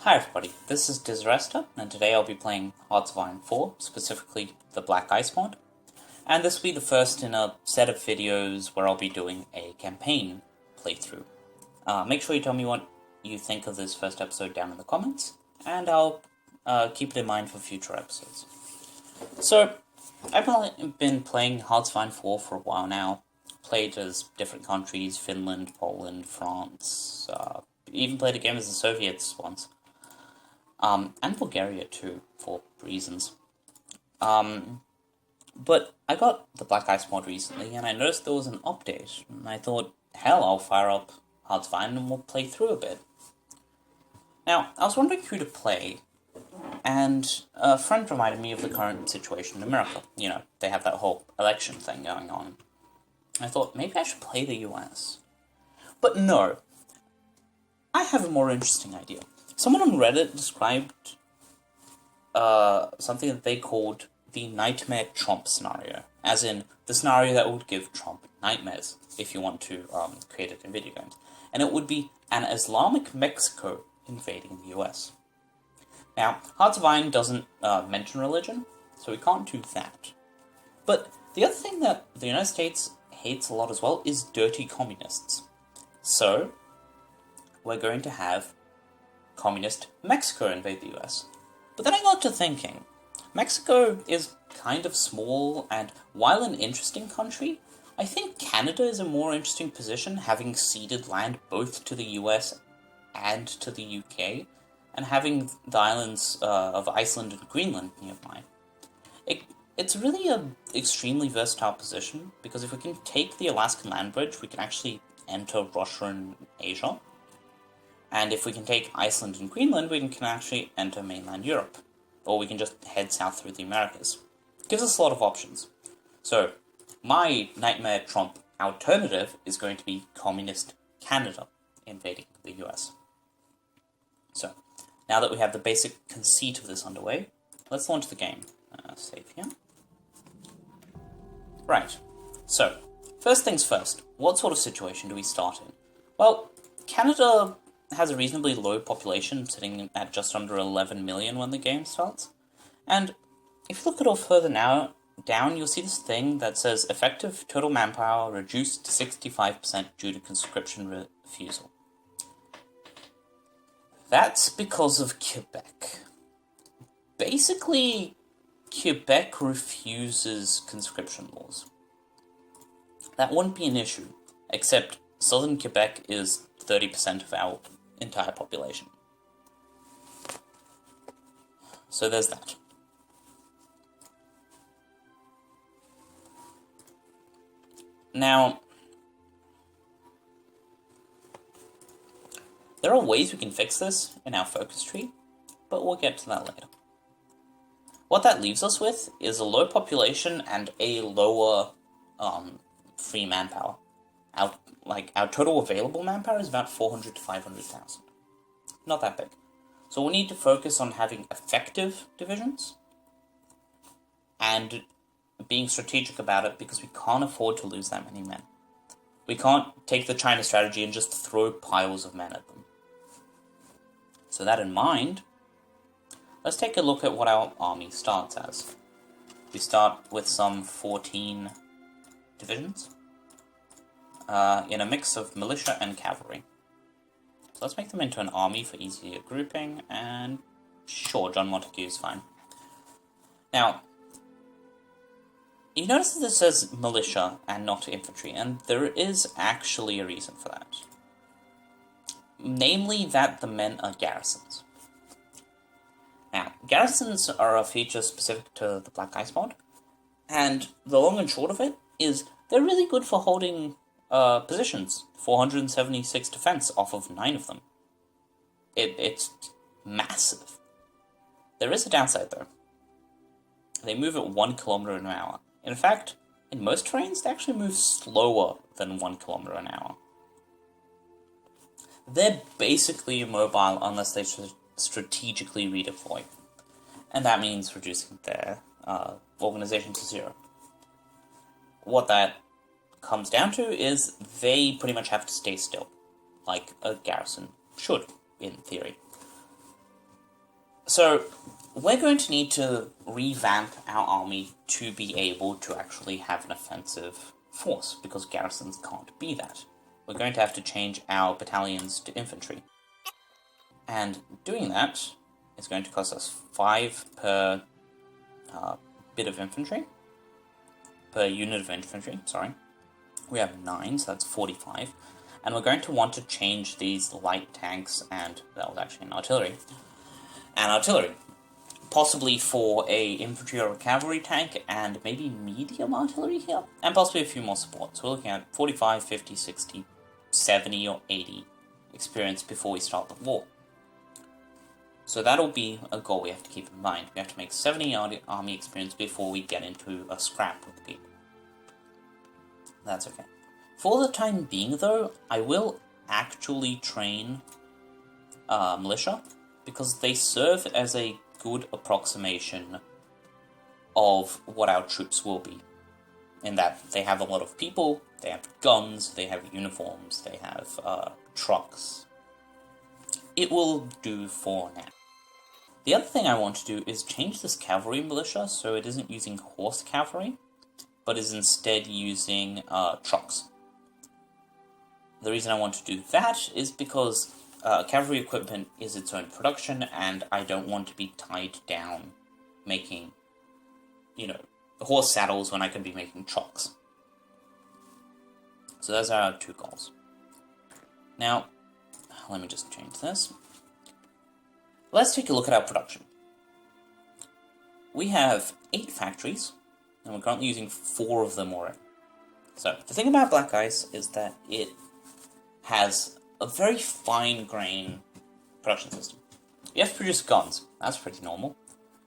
Hi everybody, this is Disresta, and today I'll be playing Hearts of Iron 4, specifically the Black Ice mod. And this will be the first in a set of videos where I'll be doing a campaign playthrough. Make sure you tell me what you think of this first episode down in the comments, and I'll keep it in mind for future episodes. So, I've been playing Hearts of Iron 4 for a while now. Played as different countries, Finland, Poland, France, even played a game as the Soviets once. And Bulgaria too, for reasons. But I got the Black Ice mod recently, and I noticed there was an update, and I thought, hell, I'll fire up Hearts of Iron and we'll play through a bit. Now, I was wondering who to play, and a friend reminded me of the current situation in America. You know, they have that whole election thing going on. I thought, maybe I should play the US. But no, I have a more interesting idea. Someone on Reddit described something that they called the Nightmare Trump scenario, as in the scenario that would give Trump nightmares if you want to create it in video games. And it would be an Islamic Mexico invading the US. Now, Hearts of Iron doesn't mention religion, so we can't do that. But the other thing that the United States hates a lot as well is dirty communists. So, we're going to have communist Mexico invade the US. But then I got to thinking, Mexico is kind of small, and while an interesting country, I think Canada is a more interesting position, having ceded land both to the US and to the UK, and having the islands of Iceland and Greenland nearby. It's really an extremely versatile position, because if we can take the Alaskan land bridge, we can actually enter Russia and Asia. And if we can take Iceland and Greenland, we can actually enter mainland Europe. Or we can just head south through the Americas. It gives us a lot of options. So, my Nightmare Trump alternative is going to be Communist Canada invading the US. So, now that we have the basic conceit of this underway, let's launch the game. Save here. Right. So, first things first, what sort of situation do we start in? Well, Canada has a reasonably low population, sitting at just under 11 million when the game starts. And if you look a little further down, you'll see this thing that says effective total manpower reduced to 65% due to conscription refusal. That's because of Quebec. Basically, Quebec refuses conscription laws. That wouldn't be an issue, except southern Quebec is 30% of our entire population. So there's that. Now, there are ways we can fix this in our focus tree, but we'll get to that later. What that leaves us with is a low population and a lower free manpower. Our total available manpower is about 400 to 500,000. Not that big. So we need to focus on having effective divisions and being strategic about it, because we can't afford to lose that many men. We can't take the China strategy and just throw piles of men at them. So that in mind, let's take a look at what our army starts as. We start with some 14 divisions. In a mix of militia and cavalry. So let's make them into an army for easier grouping, and sure, John Montague is fine. Now, you notice that this says militia and not infantry, and there is actually a reason for that. Namely, that the men are garrisons. Now, garrisons are a feature specific to the Black Ice mod, and the long and short of it is they're really good for holding positions. 476 defense off of 9 of them. It's massive. There is a downside though. They move at 1 kilometer an hour. In fact, in most terrains, they actually move slower than 1 kilometer an hour. They're basically immobile unless they strategically redeploy. And that means reducing their organization to 0. What that comes down to is they pretty much have to stay still, like a garrison should, in theory. So, we're going to need to revamp our army to be able to actually have an offensive force, because garrisons can't be that. We're going to have to change our battalions to infantry. And doing that is going to cost us 5 per bit of infantry, per unit of infantry, sorry. We have 9, so that's 45. And we're going to want to change these light tanks, and that was actually an artillery, possibly for a infantry or a cavalry tank, and maybe medium artillery here, and possibly a few more support. So we're looking at 45, 50, 60, 70, or 80 experience before we start the war. So that'll be a goal we have to keep in mind. We have to make 70 army experience before we get into a scrap with people. That's okay. For the time being, though, I will actually train militia, because they serve as a good approximation of what our troops will be. In that they have a lot of people, they have guns, they have uniforms, they have trucks. It will do for now. The other thing I want to do is change this cavalry militia so it isn't using horse cavalry, but is instead using trucks. The reason I want to do that is because cavalry equipment is its own production, and I don't want to be tied down making, horse saddles when I could be making trucks. So those are our 2 goals. Now, let me just change this. Let's take a look at our production. We have 8 factories, and we're currently using 4 of them already. So, the thing about Black Ice is that it has a very fine-grained production system. You have to produce guns, that's pretty normal.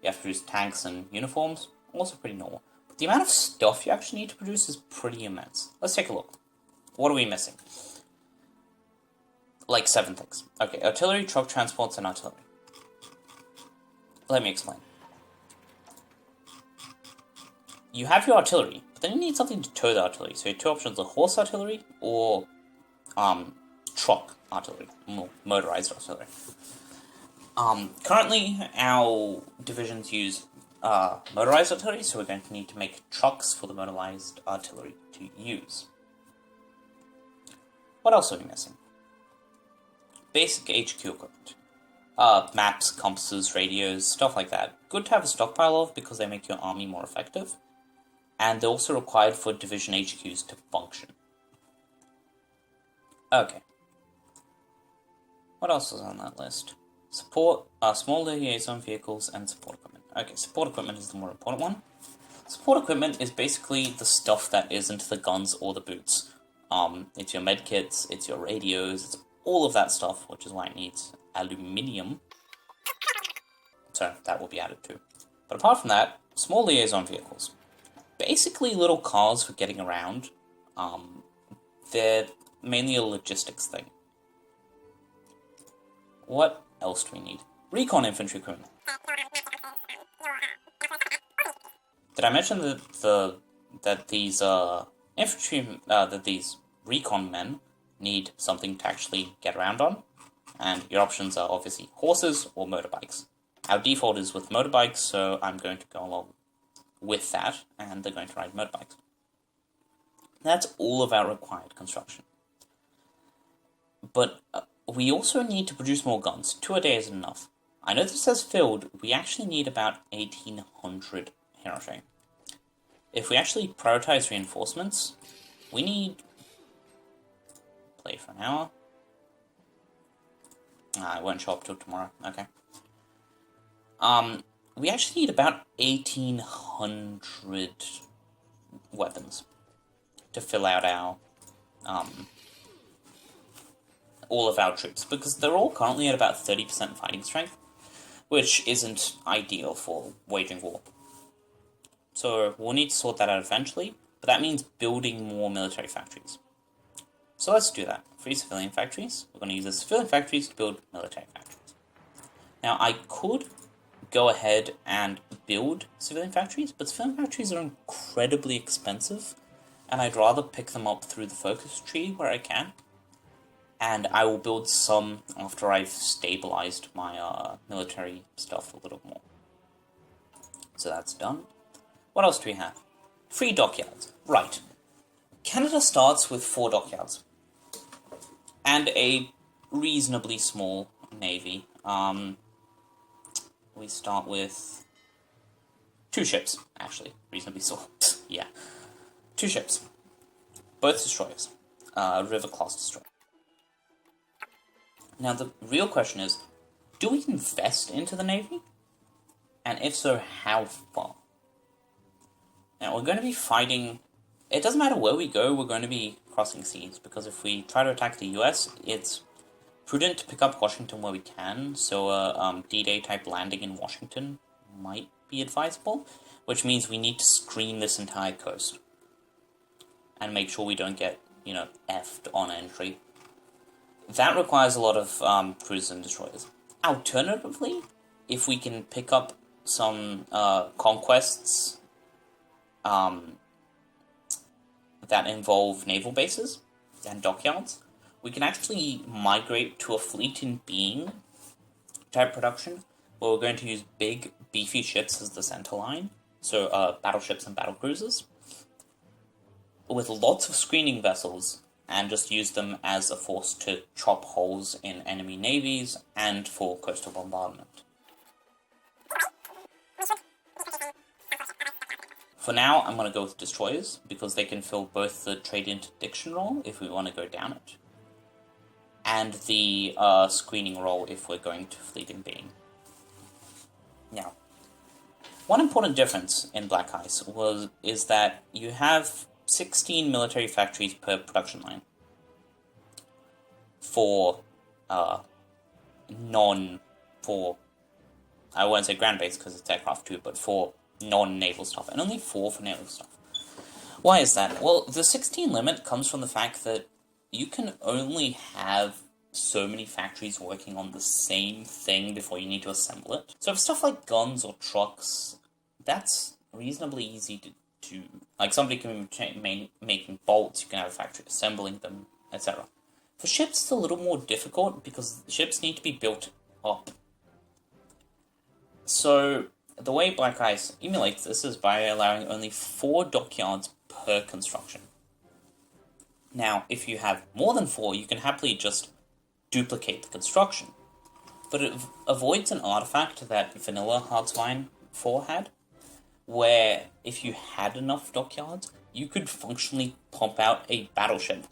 You have to produce tanks and uniforms, also pretty normal. But the amount of stuff you actually need to produce is pretty immense. Let's take a look. What are we missing? Like 7 things. Okay, artillery, truck transports, and artillery. Let me explain. You have your artillery, but then you need something to tow the artillery. So your 2 options are horse artillery or truck artillery, motorized artillery. Currently, our divisions use motorized artillery, so we're going to need to make trucks for the motorized artillery to use. What else are we missing? Basic HQ equipment. Maps, compasses, radios, stuff like that. Good to have a stockpile of because they make your army more effective. And they're also required for division HQs to function. Okay. What else is on that list? Support, small liaison vehicles, and support equipment. Okay, support equipment is the more important one. Support equipment is basically the stuff that isn't the guns or the boots. It's your medkits, it's your radios, it's all of that stuff, which is why it needs aluminium. So that will be added too. But apart from that, small liaison vehicles. Basically little cars for getting around. They're mainly a logistics thing. What else do we need? Recon infantry equipment. Did I mention that these these recon men need something to actually get around on? And your options are obviously horses or motorbikes. Our default is with motorbikes, so I'm going to go along with that, and they're going to ride motorbikes. That's all of our required construction. But we also need to produce more guns. 2 a day isn't enough. I know this says filled, we actually need about 1,800 Hiroshi. If we actually prioritize reinforcements, we need... Play for an hour. It won't show up till tomorrow. Okay. We actually need about 1,800 weapons to fill out our all of our troops, because they're all currently at about 30% fighting strength, which isn't ideal for waging war. So we'll need to sort that out eventually, but that means building more military factories. So let's do that. 3 civilian factories. We're going to use the civilian factories to build military factories. Now, I could go ahead and build civilian factories, but civilian factories are incredibly expensive, and I'd rather pick them up through the focus tree where I can. and I will build some after I've stabilized my military stuff a little more. So that's done. What else do we have? 3 dockyards. Right. Canada starts with 4 dockyards. And a reasonably small navy. We start with 2 ships, actually. Reasonably small. Yeah. 2 ships. Both destroyers. River-class destroyer. Now, the real question is, do we invest into the navy? And if so, how far? Now, we're going to be fighting... It doesn't matter where we go, we're going to be crossing seas, because if we try to attack the US, it's prudent to pick up Washington where we can, so a D-Day type landing in Washington might be advisable, which means we need to screen this entire coast and make sure we don't get, effed on entry. That requires a lot of cruisers and destroyers. Alternatively, if we can pick up some conquests that involve naval bases and dockyards, we can actually migrate to a fleet in being type production, where we're going to use big, beefy ships as the center line, so battleships and battlecruisers, with lots of screening vessels, and just use them as a force to chop holes in enemy navies and for coastal bombardment. For now, I'm going to go with destroyers, because they can fill both the trade interdiction role, if we want to go down it, and the screening role if we're going to fleet in being. Now, one important difference in Black Ice is that you have 16 military factories per production line for I won't say ground base because it's aircraft too, but for non-naval stuff, and only 4 for naval stuff. Why is that? Well, the 16 limit comes from the fact that you can only have so many factories working on the same thing before you need to assemble it. So for stuff like guns or trucks, that's reasonably easy to like, somebody can be making bolts, you can have a factory assembling them, etc. For ships, it's a little more difficult because ships need to be built up. So the way Black Ice emulates this is by allowing only 4 dockyards per construction. Now, if you have more than 4, you can happily just duplicate the construction. But it avoids an artifact that vanilla Heartsmine 4 had, where if you had enough dockyards, you could functionally pump out a battleship,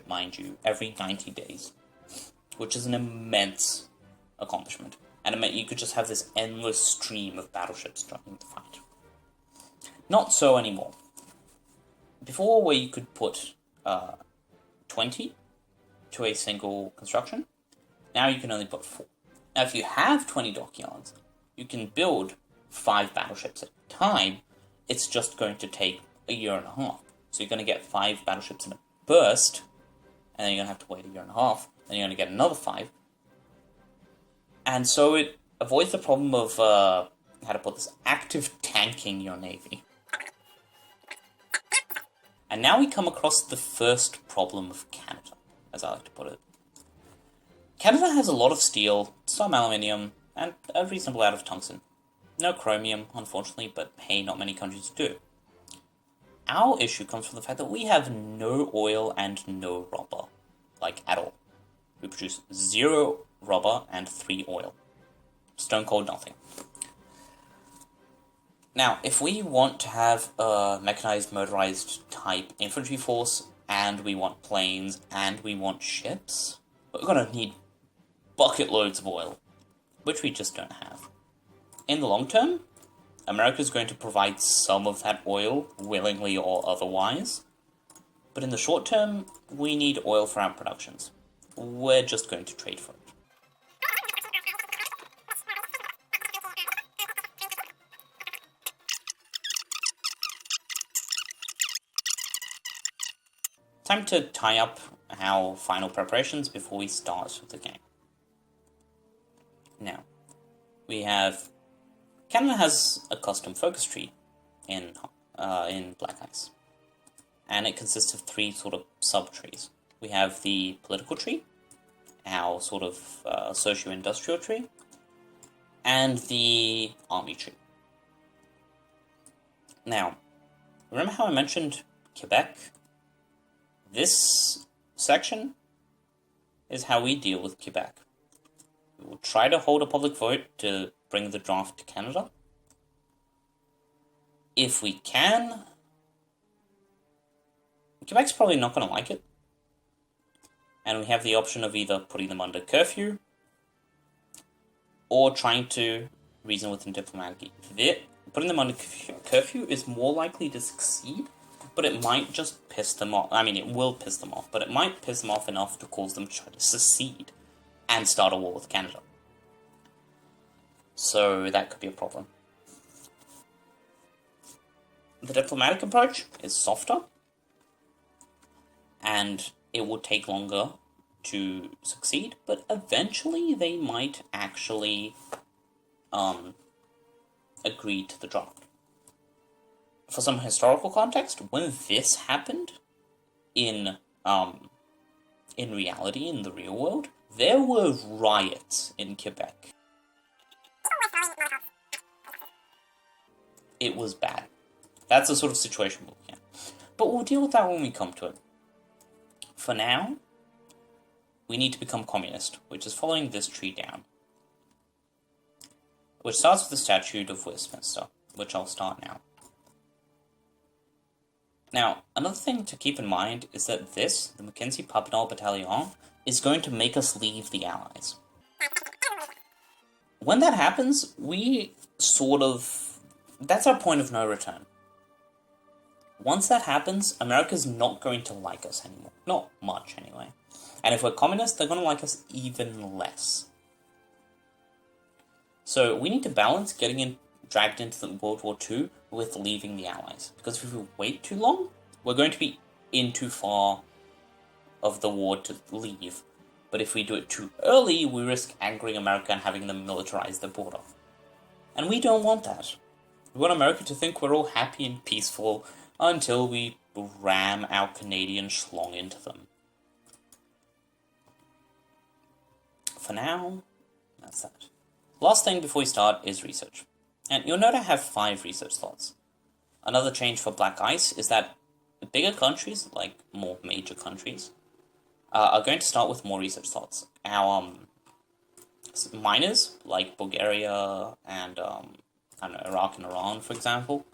mind you, every 90 days, which is an immense accomplishment. And it meant you could just have this endless stream of battleships joining the fight. Not so anymore. Before, where you could put 20 to a single construction, now you can only put 4. Now, if you have 20 dockyards, you can build 5 battleships at a time. It's just going to take a year and a half. So you're going to get 5 battleships in a burst, and then you're going to have to wait a year and a half, then you're going to get another 5. And so it avoids the problem of, active tanking your navy. And now we come across the first problem of Canada, as I like to put it. Canada has a lot of steel, some aluminium, and a reasonable amount of tungsten. No chromium, unfortunately, but hey, not many countries do. Our issue comes from the fact that we have no oil and no rubber, at all. We produce 0 rubber and 3 oil. Stone cold nothing. Now, if we want to have a mechanized, motorized type infantry force, and we want planes, and we want ships, we're going to need bucket loads of oil, which we just don't have. In the long term, America's going to provide some of that oil, willingly or otherwise, but in the short term, we need oil for our productions. We're just going to trade for it. Time to tie up our final preparations before we start the game. Now, we have... Canada has a custom focus tree in Black Ice, and it consists of 3 sort of sub-trees. we have the political tree, our sort of socio-industrial tree, and the army tree. Now, remember how I mentioned Quebec? This section is how we deal with Quebec. We will try to hold a public vote to bring the draft to Canada. If we can, Quebec's probably not going to like it. And we have the option of either putting them under curfew or trying to reason with them diplomatically. Putting them under curfew is more likely to succeed, but it might just piss them off. I mean, it will piss them off, but it might piss them off enough to cause them to try to secede and start a war with Canada. So that could be a problem. The diplomatic approach is softer, and it will take longer to succeed, but eventually they might actually agree to the draft. For some historical context, when this happened in reality, in the real world, there were riots in Quebec. It was bad. That's the sort of situation we're looking at. But we'll deal with that when we come to it. For now, we need to become communist, which is following this tree down. Which starts with the Statute of Westminster, which I'll start now. Now, another thing to keep in mind is that this, the Mackenzie-Papineau Battalion, is going to make us leave the Allies. When that happens, that's our point of no return. Once that happens, America's not going to like us anymore. Not much, anyway. And if we're communists, they're going to like us even less. So we need to balance getting dragged into the World War II with leaving the Allies. Because if we wait too long, we're going to be in too far of the war to leave. But if we do it too early, we risk angering America and having them militarize the border. And we don't want that. We want America to think we're all happy and peaceful until we ram our Canadian schlong into them. For now, that's that. Last thing before we start is research. And you'll note I have 5 research slots. Another change for Black Ice is that bigger countries, like more major countries, are going to start with more research slots. Our miners, like Bulgaria and Iraq and Iran, for example,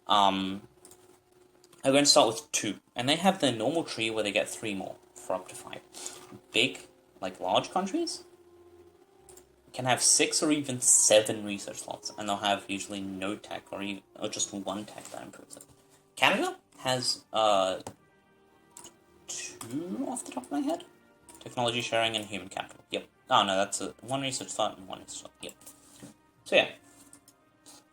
are going to start with 2. And they have their normal tree where they get 3 more for up to 5. Big, large countries can have 6 or even 7 research slots, and they'll have usually no tech or just 1 tech that improves it. Canada has 2 off the top of my head. Technology sharing and human capital. Yep. Oh no, that's 1 research slot and 1 research slot. Yep. So yeah,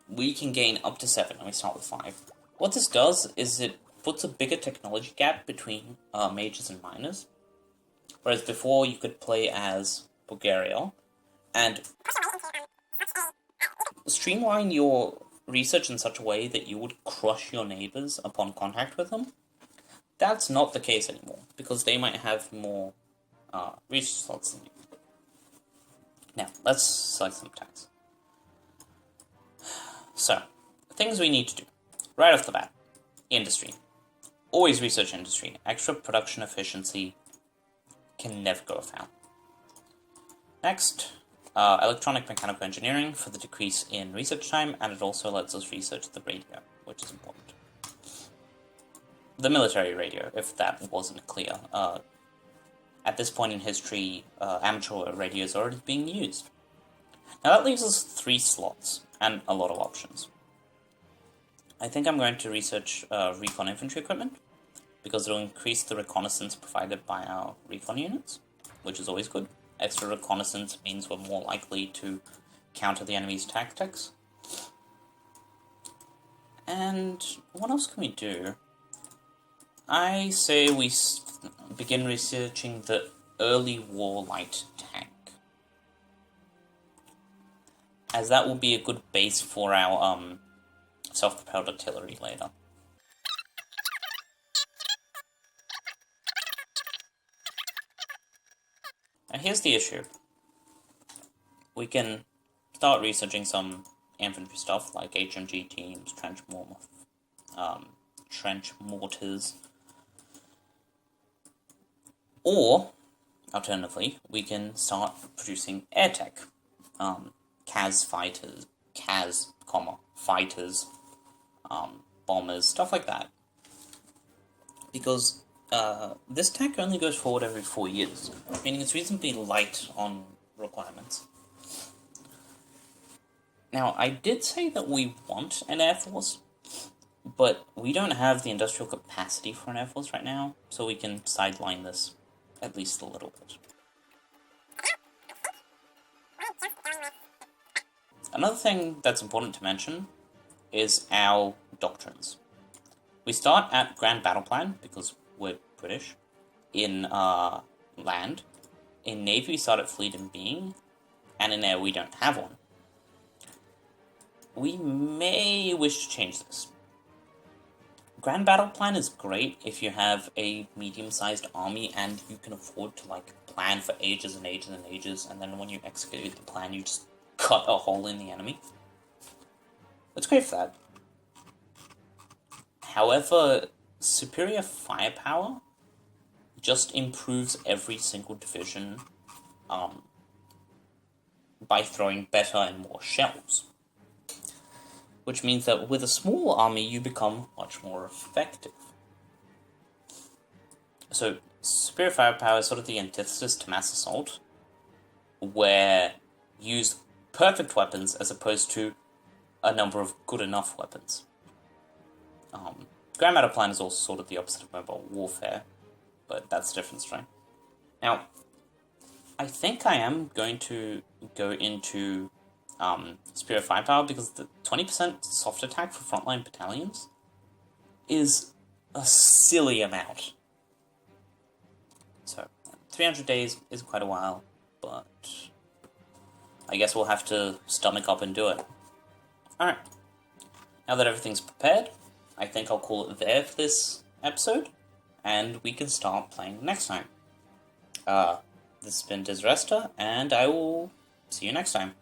we can gain up to 7, and we start with 5. What this does is it puts a bigger technology gap between majors and minors. Whereas before you could play as Bulgaria and streamline your research in such a way that you would crush your neighbors upon contact with them. That's not the case anymore, because they might have more research slots than you. Now, let's select some tags. So, things we need to do. Right off the bat. Industry. Always research industry. Extra production efficiency can never go afoul. Next, electronic mechanical engineering for the decrease in research time, and it also lets us research the radio, which is important. The military radio, if that wasn't clear. At this point in history, amateur radio is already being used. Now that leaves us 3 slots, and a lot of options. I think I'm going to research recon infantry equipment, because it'll increase the reconnaissance provided by our recon units, which is always good. Extra reconnaissance means we're more likely to counter the enemy's tactics. And what else can we do? I say we begin researching the early war light tank, as that will be a good base for our self-propelled artillery later. Now here's the issue. We can start researching some infantry stuff like HMG teams, trench mortars, or alternatively, we can start producing air tech, CAS fighters, fighters, bombers, stuff like that. Because this tech only goes forward every 4 years, meaning it's reasonably light on requirements. Now, I did say that we want an Air Force, but we don't have the industrial capacity for an Air Force right now, so we can sideline this at least a little bit. Another thing that's important to mention is our doctrines. We start at Grand Battle Plan, because we're British, in land. In Navy, we start at Fleet and Being, and in Air, we don't have one. We may wish to change this. Grand Battle Plan is great if you have a medium-sized army and you can afford to, plan for ages and ages and ages, and then when you execute the plan, you just cut a hole in the enemy. It's great for that. However, superior firepower just improves every single division by throwing better and more shells. Which means that with a small army, you become much more effective. So, superior firepower is sort of the antithesis to mass assault, where you use perfect weapons as opposed to a number of good enough weapons. Grand Battle Plan is also sort of the opposite of mobile warfare, but that's a different story. Now, I think I am going to go into superior firepower because the 20% soft attack for frontline battalions is a silly amount. So, 300 days is quite a while, but I guess we'll have to stomach up and do it. Alright, now that everything's prepared, I think I'll call it there for this episode, and we can start playing next time. This has been Disresta, and I will see you next time.